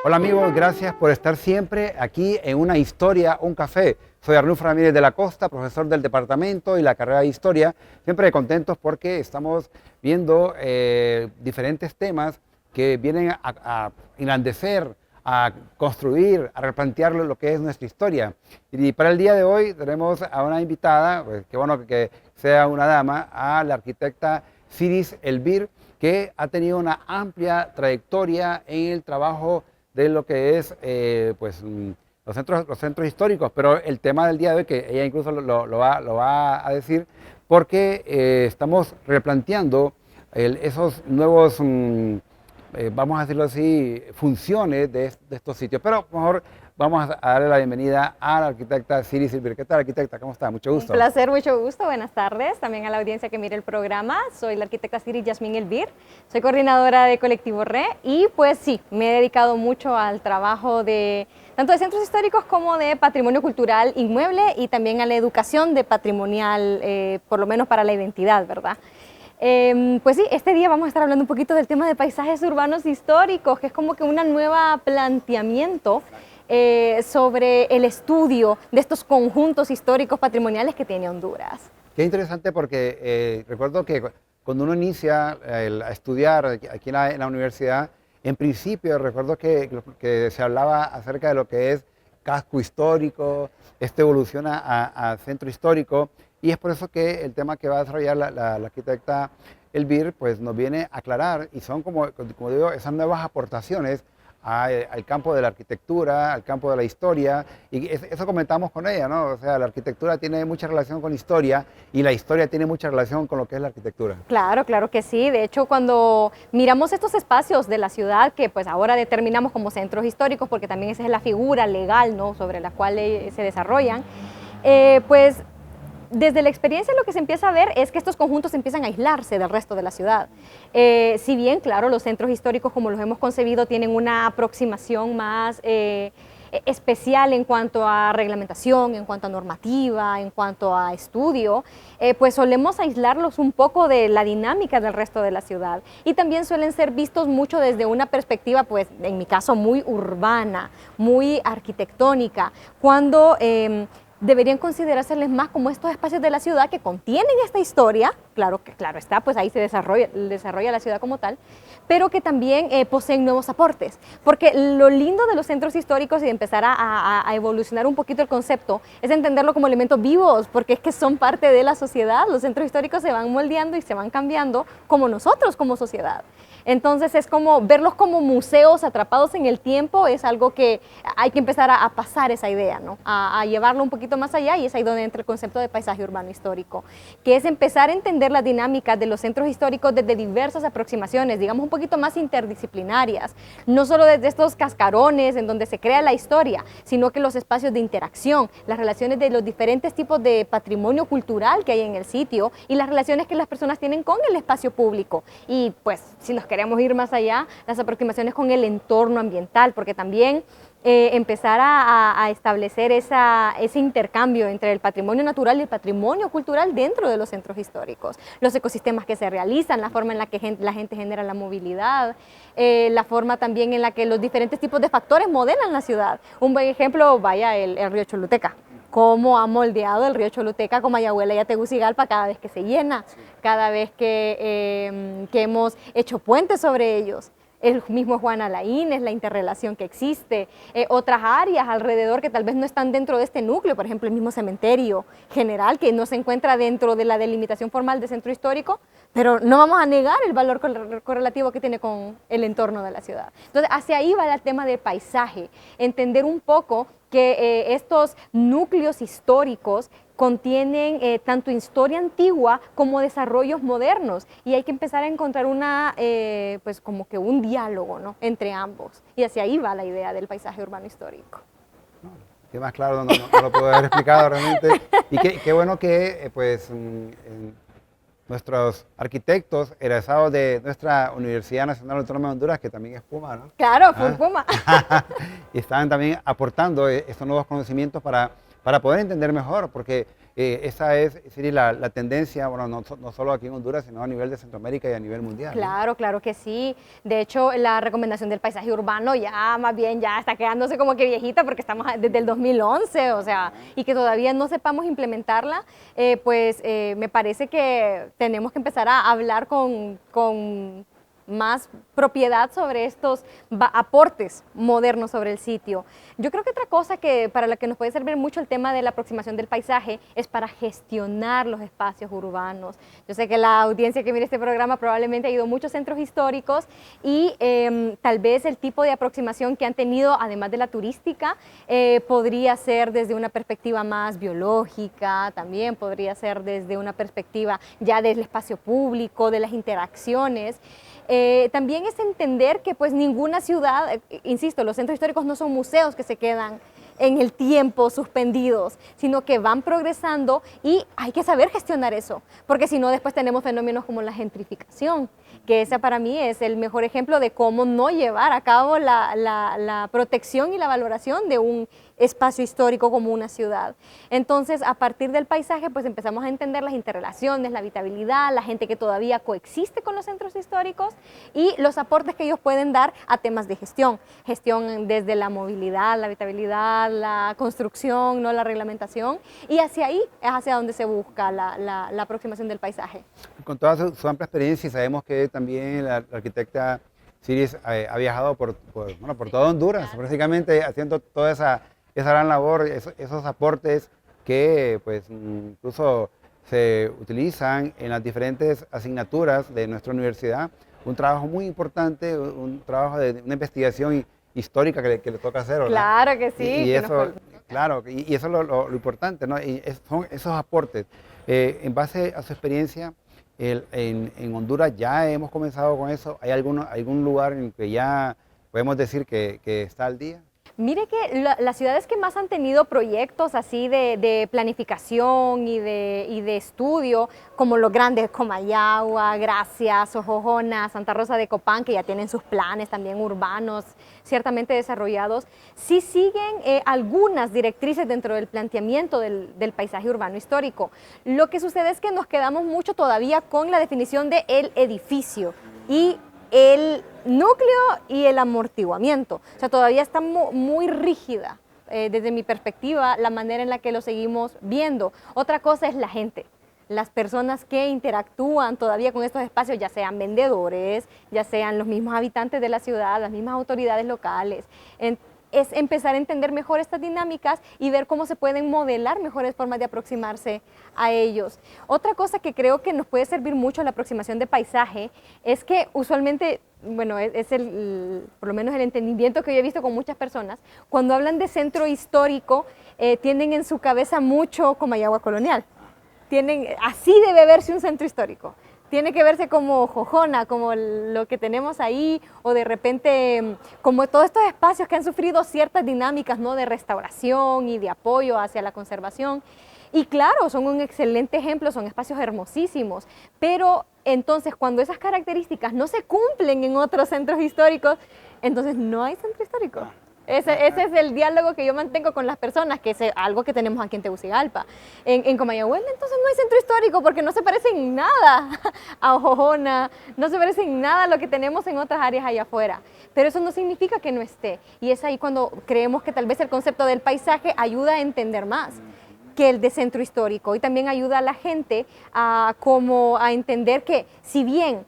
Hola amigos, gracias por estar siempre aquí en Una Historia, un Café. Soy Arnulfo Ramírez de la Costa, profesor del departamento y la carrera de Historia. Siempre contentos porque estamos viendo diferentes temas que vienen a engrandecer, a construir, a replantear lo que es nuestra historia. Y para el día de hoy tenemos a una invitada, pues, qué bueno que sea una dama, a la arquitecta Siris Elvir, que ha tenido una amplia trayectoria en el trabajo de lo que es los centros históricos, pero el tema del día de hoy, que ella incluso lo va a decir, porque estamos replanteando esos nuevos, vamos a decirlo así, funciones de estos sitios. Pero mejor vamos a darle la bienvenida a la arquitecta Siris Elvir. ¿Qué tal, arquitecta? ¿Cómo está? Mucho gusto. Un placer, mucho gusto. Buenas tardes. También a la audiencia que mire el programa. Soy la arquitecta Siris Yasmín Elvir. Soy coordinadora de Colectivo RE y pues sí, me he dedicado mucho al trabajo de tanto de centros históricos como de patrimonio cultural inmueble y también a la educación de patrimonial, por lo menos para la identidad, ¿verdad? Pues sí, este día vamos a estar hablando un poquito del tema de paisajes urbanos históricos, que es como que un nuevo planteamiento sobre el estudio de estos conjuntos históricos patrimoniales que tiene Honduras. Qué interesante porque recuerdo que cuando uno inicia a estudiar aquí en la universidad, en principio recuerdo que se hablaba acerca de lo que es casco histórico, esto evoluciona a centro histórico, y es por eso que el tema que va a desarrollar la arquitecta Elvir pues nos viene a aclarar, y son como digo, esas nuevas aportaciones al campo de la arquitectura, al campo de la historia, y eso comentamos con ella, ¿no? O sea, la arquitectura tiene mucha relación con historia y la historia tiene mucha relación con lo que es la arquitectura. Claro, claro que sí. De hecho, cuando miramos estos espacios de la ciudad, que pues ahora determinamos como centros históricos, porque también esa es la figura legal, ¿no?, sobre la cual se desarrollan, pues desde la experiencia lo que se empieza a ver es que estos conjuntos empiezan a aislarse del resto de la ciudad. Si bien, claro, los centros históricos como los hemos concebido tienen una aproximación más especial en cuanto a reglamentación, en cuanto a normativa, en cuanto a estudio, pues solemos aislarlos un poco de la dinámica del resto de la ciudad. Y también suelen ser vistos mucho desde una perspectiva, pues en mi caso, muy urbana, muy arquitectónica, cuando deberían considerárseles más como estos espacios de la ciudad que contienen esta historia, claro está, pues ahí se desarrolla la ciudad como tal, pero que también poseen nuevos aportes. Porque lo lindo de los centros históricos y de empezar a evolucionar un poquito el concepto es entenderlo como elementos vivos, porque es que son parte de la sociedad. Los centros históricos se van moldeando y se van cambiando como nosotros como sociedad. Entonces es como verlos como museos atrapados en el tiempo, es algo que hay que empezar a pasar esa idea, ¿no? A llevarlo un poquito más allá, y es ahí donde entra el concepto de paisaje urbano histórico, que es empezar a entender las dinámicas de los centros históricos desde diversas aproximaciones, digamos un poquito más interdisciplinarias, no solo desde estos cascarones en donde se crea la historia, sino que los espacios de interacción, las relaciones de los diferentes tipos de patrimonio cultural que hay en el sitio y las relaciones que las personas tienen con el espacio público. Y pues si nos queremos ir más allá, las aproximaciones con el entorno ambiental, porque también empezar a establecer ese intercambio entre el patrimonio natural y el patrimonio cultural dentro de los centros históricos, los ecosistemas que se realizan, la forma en la que la gente genera la movilidad, la forma también en la que los diferentes tipos de factores modelan la ciudad. Un buen ejemplo, vaya, el río Choluteca. Cómo ha moldeado el río Choluteca con Mayagüela y a Tegucigalpa cada vez que se llena, cada vez que hemos hecho puentes sobre ellos. El mismo Juan Alain, la interrelación que existe, otras áreas alrededor que tal vez no están dentro de este núcleo, por ejemplo el mismo cementerio general que no se encuentra dentro de la delimitación formal de centro histórico, pero no vamos a negar el valor correlativo que tiene con el entorno de la ciudad. Entonces hacia ahí va el tema del paisaje, entender un poco que estos núcleos históricos contienen tanto historia antigua como desarrollos modernos, y hay que empezar a encontrar pues como que un diálogo, ¿no?, entre ambos, y hacia ahí va la idea del paisaje urbano histórico. Que más claro no lo puedo haber explicado realmente, y qué bueno que nuestros arquitectos egresados de nuestra Universidad Nacional Autónoma de Honduras, que también es Puma, ¿no? Claro, fue Puma. Y están también aportando estos nuevos conocimientos para poder entender mejor, porque esa es, Siri, la tendencia, bueno, no solo aquí en Honduras, sino a nivel de Centroamérica y a nivel mundial. Claro, ¿no? Claro que sí. De hecho, la recomendación del paisaje urbano ya más bien ya está quedándose como que viejita porque estamos desde el 2011, o sea, y que todavía no sepamos implementarla, me parece que tenemos que empezar a hablar con más propiedad sobre estos aportes modernos sobre el sitio. Yo creo que otra cosa que para la que nos puede servir mucho el tema de la aproximación del paisaje es para gestionar los espacios urbanos. Yo sé que la audiencia que mira este programa probablemente ha ido a muchos centros históricos y tal vez el tipo de aproximación que han tenido, además de la turística, podría ser desde una perspectiva más biológica, también podría ser desde una perspectiva ya del espacio público, de las interacciones. También es entender que pues ninguna ciudad, insisto, los centros históricos no son museos que se quedan en el tiempo suspendidos, sino que van progresando y hay que saber gestionar eso, porque si no después tenemos fenómenos como la gentrificación, que ese para mí es el mejor ejemplo de cómo no llevar a cabo la protección y la valoración de un espacio histórico como una ciudad. Entonces, a partir del paisaje, pues empezamos a entender las interrelaciones, la habitabilidad, la gente que todavía coexiste con los centros históricos y los aportes que ellos pueden dar a temas de gestión. Gestión desde la movilidad, la habitabilidad, la construcción, ¿no? La reglamentación, y hacia ahí es hacia donde se busca la aproximación del paisaje. Con toda su amplia experiencia, y sabemos que también la arquitecta Siris ha viajado por toda Honduras, claro, básicamente haciendo toda esa gran labor, esos aportes que pues incluso se utilizan en las diferentes asignaturas de nuestra universidad. Un trabajo muy importante, un trabajo de una investigación histórica que le toca hacer, ¿verdad? Claro que sí. Y eso, claro, y eso es lo importante, ¿no? Y son esos aportes. En base a su experiencia, en Honduras ya hemos comenzado con eso. ¿Hay algún lugar en que ya podemos decir que está al día? Mire que las ciudades que más han tenido proyectos así de planificación y de estudio, como los grandes, Comayagua, Gracias, Sojojona, Santa Rosa de Copán, que ya tienen sus planes también urbanos ciertamente desarrollados, sí siguen algunas directrices dentro del planteamiento del paisaje urbano histórico. Lo que sucede es que nos quedamos mucho todavía con la definición de el edificio y el núcleo y el amortiguamiento. O sea, todavía está muy rígida desde mi perspectiva la manera en la que lo seguimos viendo. Otra cosa es la gente, las personas que interactúan todavía con estos espacios, ya sean vendedores, ya sean los mismos habitantes de la ciudad, las mismas autoridades locales. Es empezar a entender mejor estas dinámicas y ver cómo se pueden modelar mejores formas de aproximarse a ellos. Otra cosa que creo que nos puede servir mucho a la aproximación de paisaje es que usualmente, bueno, por lo menos el entendimiento que yo he visto con muchas personas, cuando hablan de centro histórico, tienen en su cabeza mucho Comayagua colonial. Así debe verse un centro histórico. Tiene que verse como Jojona, como lo que tenemos ahí, o de repente como todos estos espacios que han sufrido ciertas dinámicas, ¿no? De restauración y de apoyo hacia la conservación. Y claro, son un excelente ejemplo, son espacios hermosísimos, pero entonces cuando esas características no se cumplen en otros centros históricos, entonces no hay centro histórico. Ese es el diálogo que yo mantengo con las personas, que es algo que tenemos aquí en Tegucigalpa. En Comayagüela entonces no hay centro histórico porque no se parece en nada a Jojona, no se parece en nada a lo que tenemos en otras áreas allá afuera. Pero eso no significa que no esté. Y es ahí cuando creemos que tal vez el concepto del paisaje ayuda a entender más que el de centro histórico, y también ayuda a la gente a entender que si bien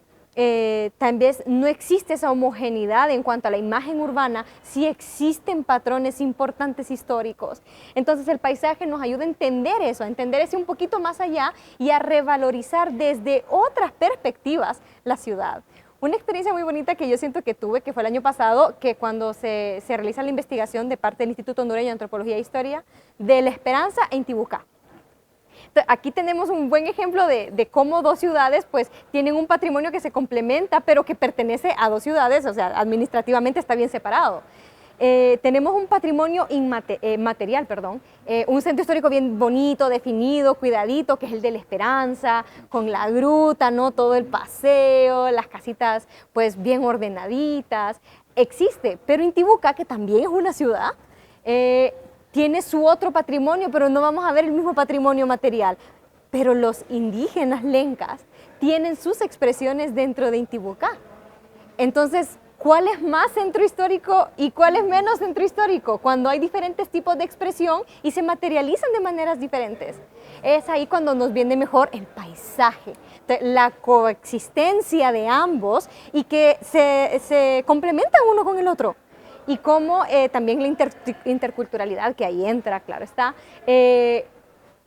tal vez no existe esa homogeneidad en cuanto a la imagen urbana, sí existen patrones importantes históricos. Entonces el paisaje nos ayuda a entender eso, a entender ese un poquito más allá y a revalorizar desde otras perspectivas la ciudad. Una experiencia muy bonita que yo siento que tuve, que fue el año pasado, que cuando se realiza la investigación de parte del Instituto Hondureño de Antropología e Historia de La Esperanza en Tibucá. Aquí tenemos un buen ejemplo de cómo dos ciudades pues tienen un patrimonio que se complementa, pero que pertenece a dos ciudades, o sea, administrativamente está bien separado. Tenemos un patrimonio material, un centro histórico bien bonito, definido, cuidadito, que es el de La Esperanza, con la gruta, ¿no? Todo el paseo, las casitas pues bien ordenaditas. Existe, pero Intibucá, que también es una ciudad, tiene su otro patrimonio, pero no vamos a ver el mismo patrimonio material. Pero los indígenas lencas tienen sus expresiones dentro de Intibucá. Entonces, ¿cuál es más centro histórico y cuál es menos centro histórico? Cuando hay diferentes tipos de expresión y se materializan de maneras diferentes. Es ahí cuando nos viene mejor el paisaje, la coexistencia de ambos y que se complementan uno con el otro. Y cómo también la interculturalidad que ahí entra, claro está,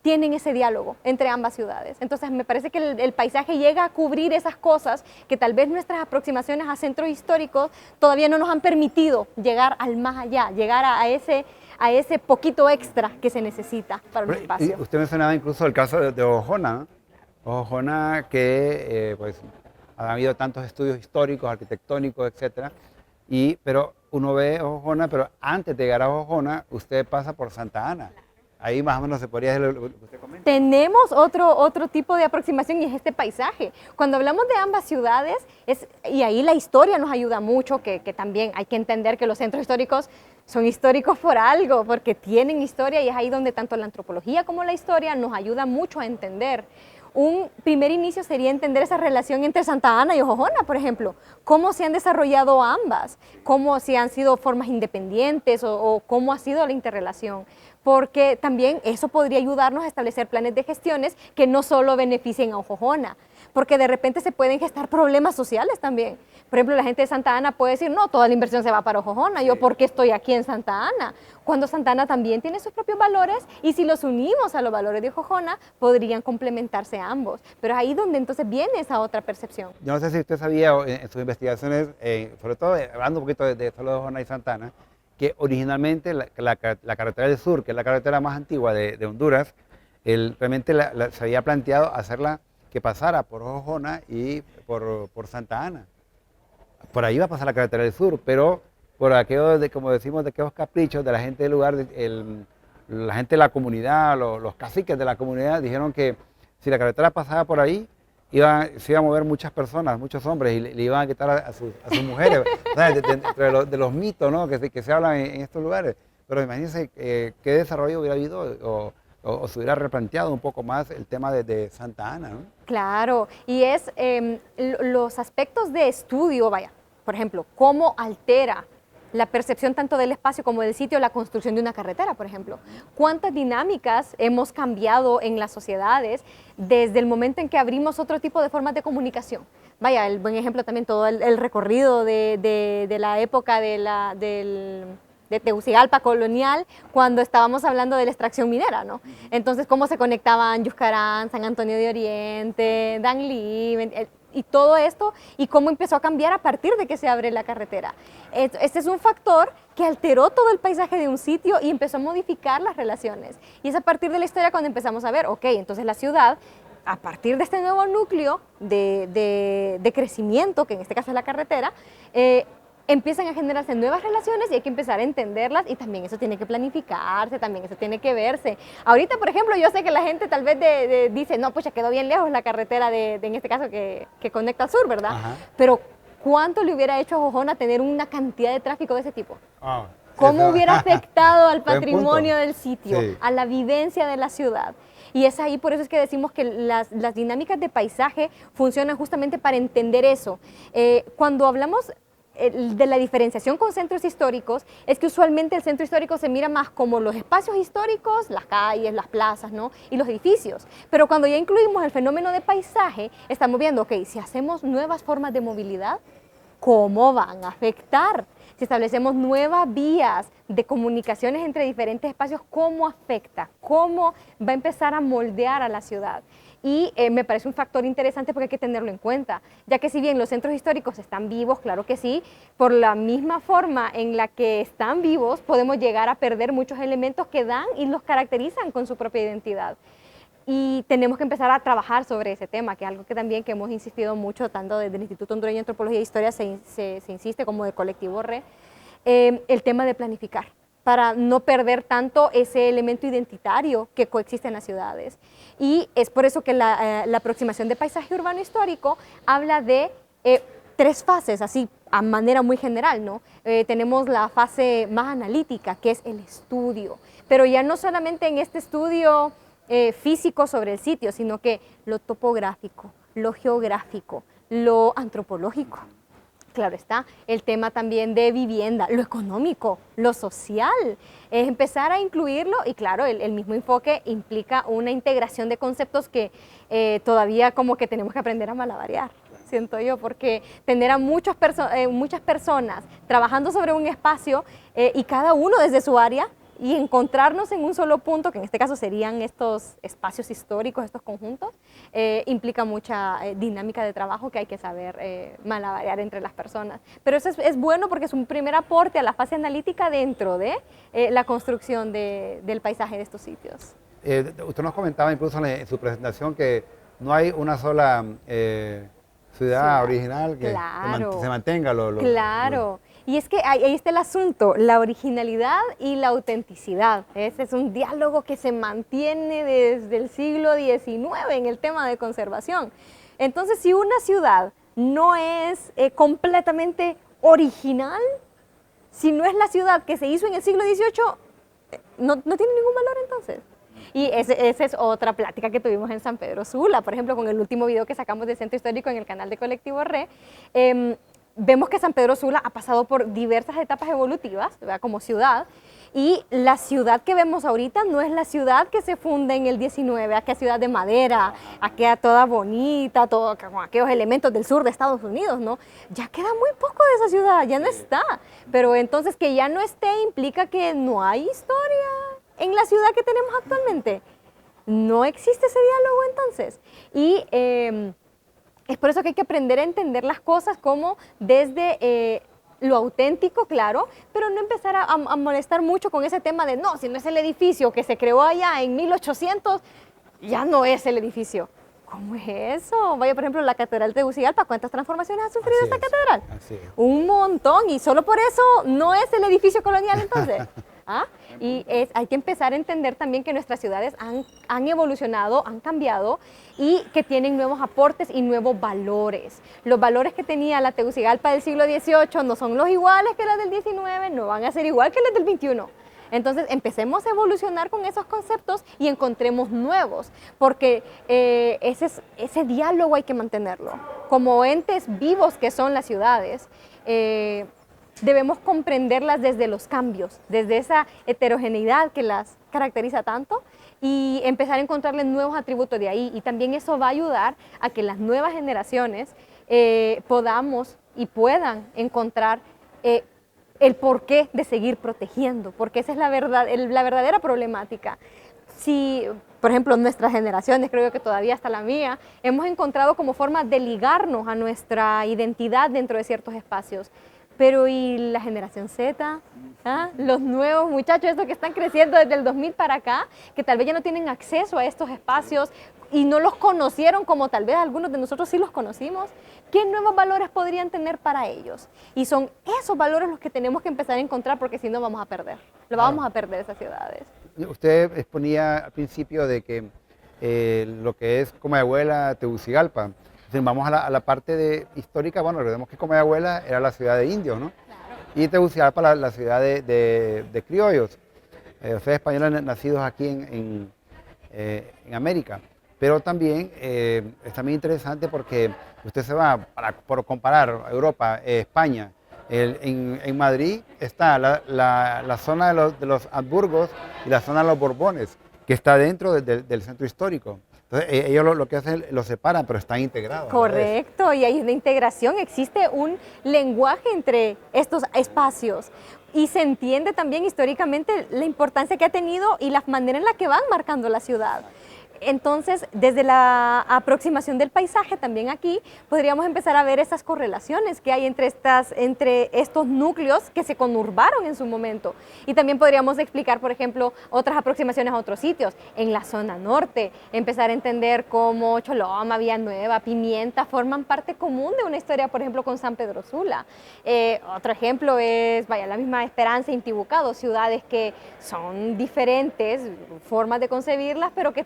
tienen ese diálogo entre ambas ciudades. Entonces me parece que el paisaje llega a cubrir esas cosas que tal vez nuestras aproximaciones a centros históricos todavía no nos han permitido llegar al más allá, llegar a ese poquito extra que se necesita para un espacio. Y usted mencionaba incluso el caso de Ojojona, ¿no? Ojojona que pues ha habido tantos estudios históricos, arquitectónicos, etcétera, pero uno ve Ojojona, pero antes de llegar a Ojojona usted pasa por Santa Ana. Ahí más o menos se podría decir lo que usted comenta. Tenemos otro tipo de aproximación y es este paisaje. Cuando hablamos de ambas ciudades, y ahí la historia nos ayuda mucho, que también hay que entender que los centros históricos son históricos por algo, porque tienen historia y es ahí donde tanto la antropología como la historia nos ayuda mucho a entender. Un primer inicio sería entender esa relación entre Santa Ana y Ojojona, por ejemplo. Cómo se han desarrollado ambas, cómo si han sido formas independientes o cómo ha sido la interrelación. Porque también eso podría ayudarnos a establecer planes de gestiones que no solo beneficien a Ojojona, porque de repente se pueden gestar problemas sociales también. Por ejemplo, la gente de Santa Ana puede decir, no, toda la inversión se va para Ojojona, ¿yo por qué estoy aquí en Santa Ana? Cuando Santa Ana también tiene sus propios valores y si los unimos a los valores de Ojojona, podrían complementarse ambos. Pero ahí donde entonces viene esa otra percepción. Yo no sé si usted sabía en sus investigaciones, sobre todo hablando un poquito de solo Ojojona y Santa Ana, que originalmente la carretera del sur, que es la carretera más antigua de Honduras, realmente se había planteado hacerla que pasara por Ojojona y por Santa Ana. Por ahí va a pasar la carretera del sur, pero por aquello como decimos, de aquellos caprichos de la gente del lugar, la gente de la comunidad, los caciques de la comunidad dijeron que si la carretera pasaba por ahí, se iban a mover muchas personas, muchos hombres, y le iban a quitar a sus mujeres, de los mitos, ¿no? que se hablan en estos lugares. Pero imagínense qué desarrollo hubiera habido o se hubiera replanteado un poco más el tema de Santa Ana, ¿no? Claro, y es los aspectos de estudio, vaya, por ejemplo, cómo altera la percepción tanto del espacio como del sitio, la construcción de una carretera, por ejemplo. ¿Cuántas dinámicas hemos cambiado en las sociedades desde el momento en que abrimos otro tipo de formas de comunicación? Vaya, el buen ejemplo también, todo el recorrido de la época de Tegucigalpa colonial, cuando estábamos hablando de la extracción minera, ¿no? Entonces, cómo se conectaban Yuscarán, San Antonio de Oriente, Danlí, y todo esto, y cómo empezó a cambiar a partir de que se abre la carretera. Este es un factor que alteró todo el paisaje de un sitio y empezó a modificar las relaciones. Y es a partir de la historia cuando empezamos a ver, ok, entonces la ciudad, a partir de este nuevo núcleo de crecimiento, que en este caso es la carretera, empiezan a generarse nuevas relaciones y hay que empezar a entenderlas y también eso tiene que planificarse, también eso tiene que verse. Ahorita, por ejemplo, yo sé que la gente tal vez dice, no, pues ya quedó bien lejos la carretera en este caso que conecta al sur, ¿verdad? Ajá. Pero ¿cuánto le hubiera hecho a Ojojona tener una cantidad de tráfico de ese tipo? ¿Cómo hubiera afectado al patrimonio del sitio, sí, a la vivencia de la ciudad? Y es ahí, por eso es que decimos que las dinámicas de paisaje funcionan justamente para entender eso. Cuando hablamos de la diferenciación con centros históricos, es que usualmente el centro histórico se mira más como los espacios históricos, las calles, las plazas, ¿no? Y los edificios. Pero cuando ya incluimos el fenómeno de paisaje, estamos viendo, ok, si hacemos nuevas formas de movilidad, ¿cómo van a afectar? Si establecemos nuevas vías de comunicaciones entre diferentes espacios, ¿cómo afecta? ¿Cómo va a empezar a moldear a la ciudad? Y me parece un factor interesante porque hay que tenerlo en cuenta, ya que si bien los centros históricos están vivos, claro que sí, por la misma forma en la que están vivos, podemos llegar a perder muchos elementos que dan y los caracterizan con su propia identidad. Y tenemos que empezar a trabajar sobre ese tema, que es algo que también que hemos insistido mucho, tanto desde el Instituto Hondureño de Antropología e Historia se insiste, como de Colectivo RE, el tema de planificar, para no perder tanto ese elemento identitario que coexiste en las ciudades. Y es por eso que la aproximación de paisaje urbano histórico habla de 3 fases, así a manera muy general, ¿no? Tenemos la fase más analítica, que es el estudio, pero ya no solamente en este estudio físico sobre el sitio, sino que lo topográfico, lo geográfico, lo antropológico. Claro está, el tema también de vivienda, lo económico, lo social, es empezar a incluirlo y claro, el mismo enfoque implica una integración de conceptos que todavía como que tenemos que aprender a malabarear, siento yo, porque tener a muchas personas trabajando sobre un espacio y cada uno desde su área, y encontrarnos en un solo punto, que en este caso serían estos espacios históricos, estos conjuntos, implica mucha dinámica de trabajo que hay que saber malabarear entre las personas. Pero eso es bueno porque es un primer aporte a la fase analítica dentro de la construcción del paisaje de estos sitios. Usted nos comentaba incluso en su presentación que no hay una sola ciudad original que claro, se mantenga. Claro. Y es que ahí está el asunto, la originalidad y la autenticidad. Ese es un diálogo que se mantiene desde el siglo XIX en el tema de conservación. Entonces, si una ciudad no es completamente original, si no es la ciudad que se hizo en el siglo XVIII, no tiene ningún valor entonces. Y esa es otra plática que tuvimos en San Pedro Sula, por ejemplo, con el último video que sacamos del Centro Histórico en el canal de Colectivo Re. Vemos que San Pedro Sula ha pasado por diversas etapas evolutivas, ¿verdad? Como ciudad, y la ciudad que vemos ahorita no es la ciudad que se funda en el 19, aquella ciudad de madera, aquella toda bonita, todo, con aquellos elementos del sur de Estados Unidos, ¿no? Ya queda muy poco de esa ciudad, ya no está. Pero entonces que ya no esté implica que no hay historia en la ciudad que tenemos actualmente. No existe ese diálogo entonces. Y es por eso que hay que aprender a entender las cosas como desde lo auténtico, claro, pero no empezar a molestar mucho con ese tema de no, si no es el edificio que se creó allá en 1800, ya no es el edificio. ¿Cómo es eso? Vaya, por ejemplo, la Catedral de Tegucigalpa, ¿cuántas transformaciones ha sufrido esta catedral? Un montón, y solo por eso no es el edificio colonial entonces. ¿Ah? Y hay que empezar a entender también que nuestras ciudades han evolucionado, han cambiado y que tienen nuevos aportes y nuevos valores. Los valores que tenía la Tegucigalpa del siglo XVIII no son los iguales que las del XIX, no van a ser igual que las del XXI. Entonces empecemos a evolucionar con esos conceptos y encontremos nuevos, porque ese diálogo hay que mantenerlo. Como entes vivos que son las ciudades, debemos comprenderlas desde los cambios, desde esa heterogeneidad que las caracteriza tanto y empezar a encontrarle nuevos atributos de ahí. Y también eso va a ayudar a que las nuevas generaciones podamos y puedan encontrar el porqué de seguir protegiendo, porque esa es la verdadera problemática. Si, por ejemplo, nuestras generaciones, creo que todavía hasta la mía, hemos encontrado como forma de ligarnos a nuestra identidad dentro de ciertos espacios. Pero ¿y la generación Z? ¿Ah? Los nuevos muchachos, estos que están creciendo desde el 2000 para acá, que tal vez ya no tienen acceso a estos espacios y no los conocieron como tal vez algunos de nosotros sí los conocimos. ¿Qué nuevos valores podrían tener para ellos? Y son esos valores los que tenemos que empezar a encontrar porque si no vamos a perder. Lo vamos a perder esas ciudades. Usted exponía al principio de que lo que es Comayagüela, Tegucigalpa, vamos a la parte histórica, bueno, recordemos que Comayagüela era la ciudad de indios, ¿no? Claro. Y Tegucigalpa la ciudad de criollos, o sea, españoles nacidos aquí en América. Pero también es también interesante porque usted se va, por comparar Europa, España, en Madrid está la zona de los Habsburgos y la zona de los Borbones, que está dentro del centro histórico. Entonces, ellos lo que hacen, lo separan, pero están integrados. Correcto, y hay una integración, existe un lenguaje entre estos espacios y se entiende también históricamente la importancia que ha tenido y la manera en la que van marcando la ciudad. Entonces, desde la aproximación del paisaje también aquí, podríamos empezar a ver esas correlaciones que hay entre estos núcleos que se conurbaron en su momento. Y también podríamos explicar, por ejemplo, otras aproximaciones a otros sitios. En la zona norte, empezar a entender cómo Choloma, Villanueva, Pimienta forman parte común de una historia, por ejemplo, con San Pedro Sula. Otro ejemplo es, la misma Esperanza, Intibucá, dos ciudades que son diferentes, formas de concebirlas, pero que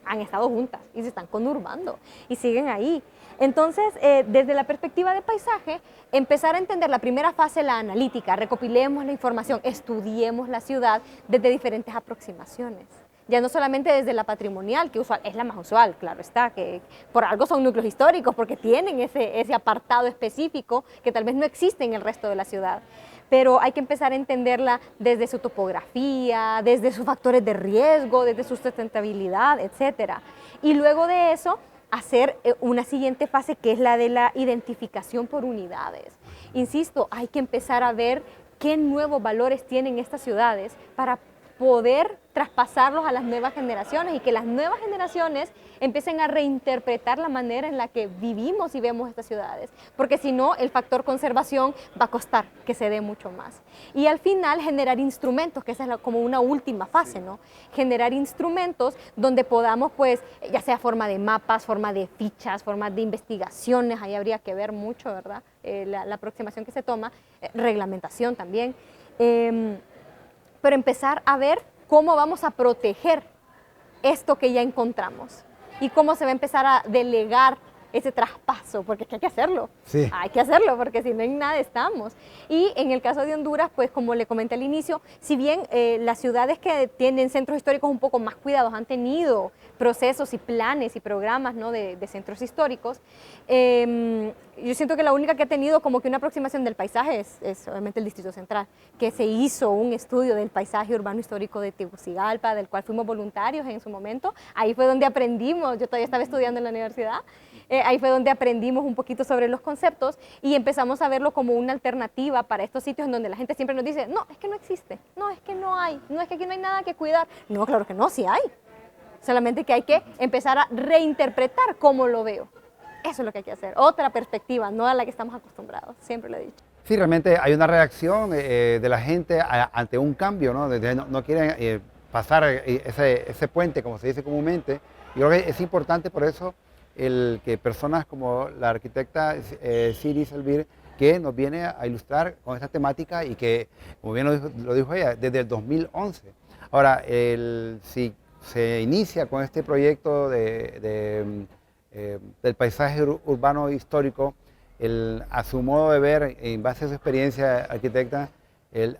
han estado juntas y se están conurbando y siguen ahí. Entonces, desde la perspectiva de paisaje, empezar a entender la primera fase, la analítica, recopilemos la información, estudiemos la ciudad desde diferentes aproximaciones. Ya no solamente desde la patrimonial, que es la más usual, claro está, que por algo son núcleos históricos, porque tienen ese apartado específico que tal vez no existe en el resto de la ciudad. Pero hay que empezar a entenderla desde su topografía, desde sus factores de riesgo, desde su sustentabilidad, etc. Y luego de eso, hacer una siguiente fase que es la de la identificación por unidades. Insisto, hay que empezar a ver qué nuevos valores tienen estas ciudades para poder traspasarlos a las nuevas generaciones y que las nuevas generaciones empiecen a reinterpretar la manera en la que vivimos y vemos estas ciudades, porque si no, el factor conservación va a costar que se dé mucho más. Y al final generar instrumentos, que esa es como una última fase, ¿no? Generar instrumentos donde podamos, pues, ya sea forma de mapas, forma de fichas, forma de investigaciones, ahí habría que ver mucho, ¿verdad? La aproximación que se toma, reglamentación también, pero empezar a ver cómo vamos a proteger esto que ya encontramos y cómo se va a empezar a delegar ese traspaso, porque es que hay que hacerlo. Sí. Hay que hacerlo, porque si no en nada estamos. Y en el caso de Honduras, pues como le comenté al inicio, si bien las ciudades que tienen centros históricos un poco más cuidados han tenido procesos y planes y programas, ¿no?, de centros históricos, yo siento que la única que ha tenido como que una aproximación del paisaje es obviamente el Distrito Central, que se hizo un estudio del paisaje urbano histórico de Tegucigalpa, del cual fuimos voluntarios en su momento. Ahí fue donde aprendimos, yo todavía estaba estudiando en la universidad, ahí fue donde aprendimos un poquito sobre los conceptos y empezamos a verlo como una alternativa para estos sitios en donde la gente siempre nos dice, no, es que no existe, no, es que no hay, no, es que aquí no hay nada que cuidar. No, claro que no, sí hay. Solamente que hay que empezar a reinterpretar cómo lo veo. Eso es lo que hay que hacer. Otra perspectiva, no a la que estamos acostumbrados, siempre lo he dicho. Sí, realmente hay una reacción de la gente ante un cambio, ¿no? No quieren pasar ese puente, como se dice comúnmente. Yo creo que es importante por eso el que personas como la arquitecta Siri Selvir, que nos viene a ilustrar con esta temática y que, como bien lo dijo ella, desde el 2011. Ahora, si se inicia con este proyecto del paisaje urbano histórico, a su modo de ver, en base a su experiencia arquitecta,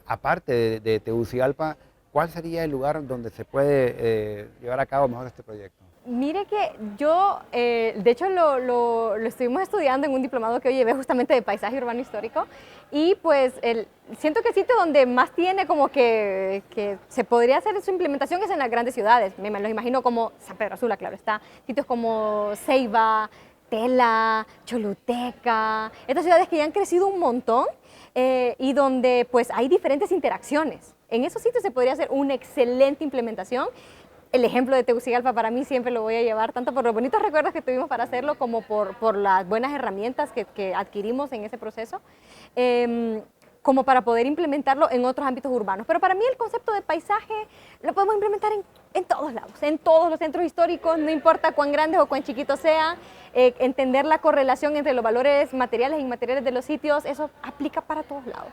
aparte de Tegucigalpa, ¿cuál sería el lugar donde se puede llevar a cabo mejor este proyecto? Mire que yo, de hecho lo estuvimos estudiando en un diplomado que yo llevé justamente de paisaje urbano histórico y pues siento que el sitio donde más tiene como que se podría hacer su implementación es en las grandes ciudades. Me los imagino como San Pedro Sula, claro está, sitios como Ceiba, Tela, Choluteca, estas ciudades que ya han crecido un montón y donde pues hay diferentes interacciones. En esos sitios se podría hacer una excelente implementación. El ejemplo de Tegucigalpa para mí siempre lo voy a llevar, tanto por los bonitos recuerdos que tuvimos para hacerlo, como por las buenas herramientas que adquirimos en ese proceso, como para poder implementarlo en otros ámbitos urbanos. Pero para mí el concepto de paisaje lo podemos implementar en todos lados, en todos los centros históricos, no importa cuán grandes o cuán chiquitos sean, entender la correlación entre los valores materiales e inmateriales de los sitios, eso aplica para todos lados.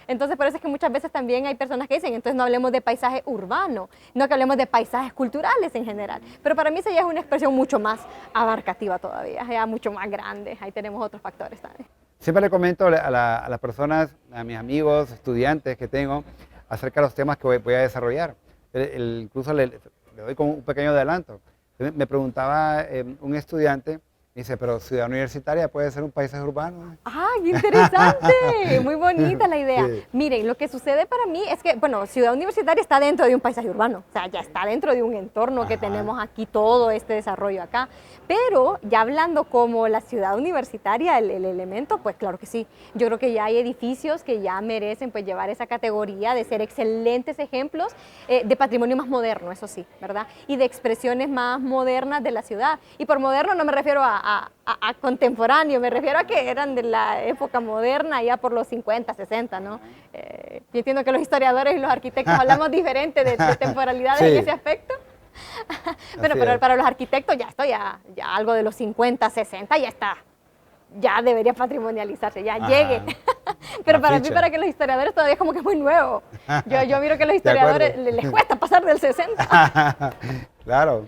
Entonces, por eso es que muchas veces también hay personas que dicen, entonces no hablemos de paisaje urbano, no que hablemos de paisajes culturales en general. Pero para mí esa ya es una expresión mucho más abarcativa todavía, ya mucho más grande. Ahí tenemos otros factores también. Siempre le comento a las personas, a mis amigos, estudiantes que tengo, acerca de los temas que voy a desarrollar. Incluso le doy como un pequeño adelanto. Me preguntaba un estudiante, dice, pero Ciudad Universitaria puede ser un paisaje urbano. ¡Ah, qué interesante! Muy bonita la idea. Sí. Miren, lo que sucede para mí es que, bueno, Ciudad Universitaria está dentro de un paisaje urbano, o sea, ya está dentro de un entorno que tenemos aquí, todo este desarrollo acá. Pero ya hablando como la ciudad universitaria, el elemento, pues claro que sí. Yo creo que ya hay edificios que ya merecen pues llevar esa categoría de ser excelentes ejemplos de patrimonio más moderno, eso sí, ¿verdad? Y de expresiones más modernas de la ciudad. Y por moderno no me refiero a contemporáneo, me refiero a que eran de la época moderna, ya por los 50, 60, ¿no? Yo entiendo que los historiadores y los arquitectos hablamos diferente de temporalidades en ese aspecto. Bueno, pero para los arquitectos ya algo de los 50, 60 ya está, ya debería patrimonializarse, ya llegue. Pero para mí, para que los historiadores todavía es como que es muy nuevo. Yo miro que a los historiadores les cuesta pasar del 60. Claro.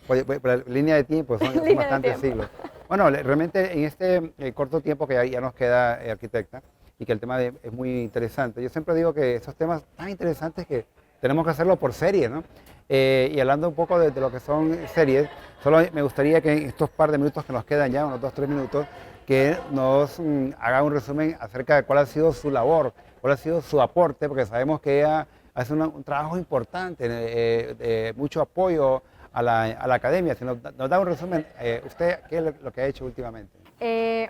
Por la línea de tiempo, son bastantes siglos. Bueno, realmente en este corto tiempo que ya nos queda, arquitecta, y que el tema es muy interesante, yo siempre digo que esos temas tan interesantes que tenemos que hacerlo por serie, ¿no? Y hablando un poco de lo que son series, solo me gustaría que en estos par de minutos que nos quedan ya, unos 2-3 minutos, que nos haga un resumen acerca de cuál ha sido su labor, cuál ha sido su aporte, porque sabemos que ella hace un trabajo importante, de mucho apoyo a la academia. Si nos da un resumen, ¿usted qué es lo que ha hecho últimamente?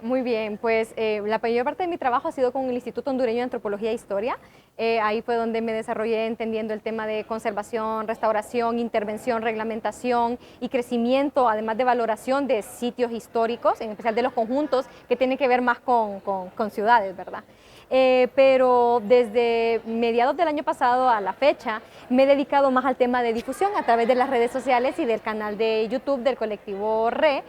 Muy bien, pues la mayor parte de mi trabajo ha sido con el Instituto Hondureño de Antropología e Historia. Ahí fue donde me desarrollé entendiendo el tema de conservación, restauración, intervención, reglamentación y crecimiento, además de valoración de sitios históricos, en especial de los conjuntos que tienen que ver más con ciudades, ¿verdad? Pero desde mediados del año pasado a la fecha me he dedicado más al tema de difusión a través de las redes sociales y del canal de YouTube del colectivo RE,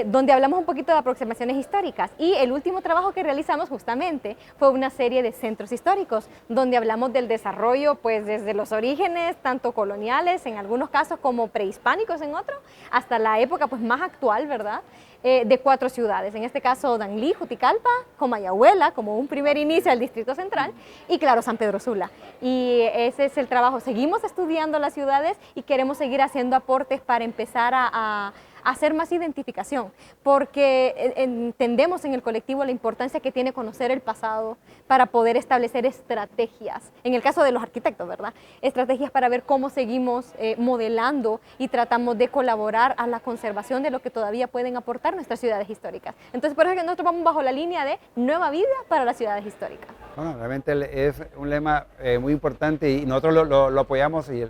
donde hablamos un poquito de aproximaciones históricas. Y el último trabajo que realizamos justamente fue una serie de centros históricos, donde hablamos del desarrollo pues desde los orígenes, tanto coloniales en algunos casos como prehispánicos en otros, hasta la época pues más actual, ¿verdad? De 4 ciudades, en este caso Danlí, Juticalpa, Comayagüela, como un primer inicio del Distrito Central, y claro, San Pedro Sula. Y ese es el trabajo. Seguimos estudiando las ciudades y queremos seguir haciendo aportes para empezar a hacer más identificación, porque entendemos en el colectivo la importancia que tiene conocer el pasado para poder establecer estrategias, en el caso de los arquitectos, ¿verdad? Estrategias para ver cómo seguimos modelando y tratamos de colaborar a la conservación de lo que todavía pueden aportar nuestras ciudades históricas. Entonces, por eso es que nosotros vamos bajo la línea de nueva vida para las ciudades históricas. Bueno, realmente es un lema muy importante y nosotros lo apoyamos y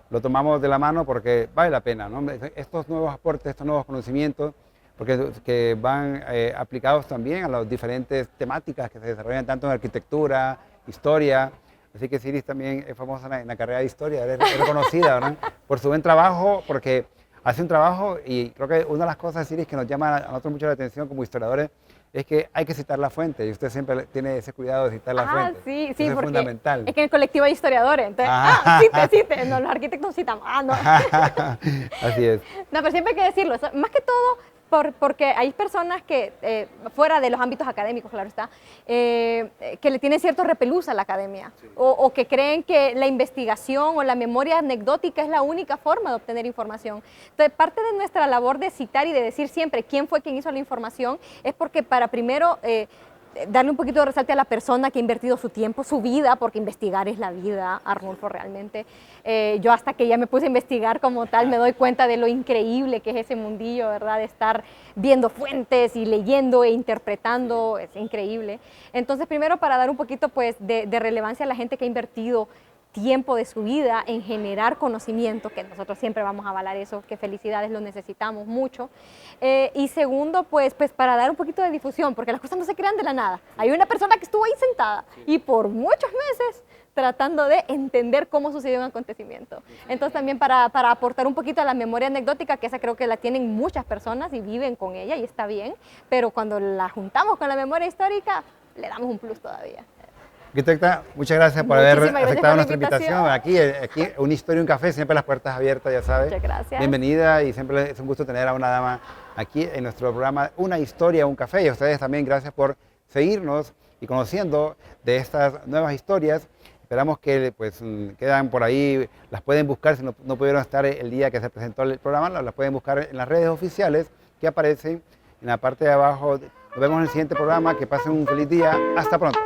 lo tomamos de la mano porque vale la pena, ¿no? Estos nuevos aportes, estos nuevos conocimientos, porque que van aplicados también a las diferentes temáticas que se desarrollan tanto en arquitectura, historia. Así que Siris también es famosa en la carrera de historia, es reconocida, ¿verdad? Por su buen trabajo, porque hace un trabajo y creo que una de las cosas, Siris, que nos llama a nosotros mucho la atención como historiadores es que hay que citar la fuente y usted siempre tiene ese cuidado de citar la fuente. Sí, eso es porque fundamental. Es que en el colectivo hay historiadores, entonces, cite, no, los arquitectos citamos, no. Así es. No, pero siempre hay que decirlo, más que todo porque hay personas que, fuera de los ámbitos académicos, claro está, que le tienen cierto repelús a la academia, sí. o que creen que la investigación o la memoria anecdótica es la única forma de obtener información. Entonces, parte de nuestra labor de citar y de decir siempre quién fue quien hizo la información es porque para primero darle un poquito de resalte a la persona que ha invertido su tiempo, su vida, porque investigar es la vida, Arnulfo, realmente. Yo hasta que ya me puse a investigar como tal, me doy cuenta de lo increíble que es ese mundillo, ¿verdad? De estar viendo fuentes y leyendo e interpretando, es increíble. Entonces, primero para dar un poquito pues, de relevancia a la gente que ha invertido tiempo de su vida en generar conocimiento, que nosotros siempre vamos a avalar eso, que felicidades, lo necesitamos mucho. Y segundo, pues para dar un poquito de difusión, porque las cosas no se crean de la nada. Hay una persona que estuvo ahí sentada y por muchos meses tratando de entender cómo sucedió un acontecimiento. Entonces también para aportar un poquito a la memoria anecdótica, que esa creo que la tienen muchas personas y viven con ella y está bien, pero cuando la juntamos con la memoria histórica, le damos un plus todavía. Arquitecta, muchas gracias por haber aceptado nuestra invitación. Aquí, Una Historia, un Café, siempre las puertas abiertas, ya sabes. Muchas gracias. Bienvenida y siempre es un gusto tener a una dama aquí en nuestro programa Una Historia, un Café. Y a ustedes también gracias por seguirnos y conociendo de estas nuevas historias. Esperamos que pues, quedan por ahí, las pueden buscar si no pudieron estar el día que se presentó el programa, las pueden buscar en las redes oficiales que aparecen en la parte de abajo. Nos vemos en el siguiente programa, que pasen un feliz día. Hasta pronto.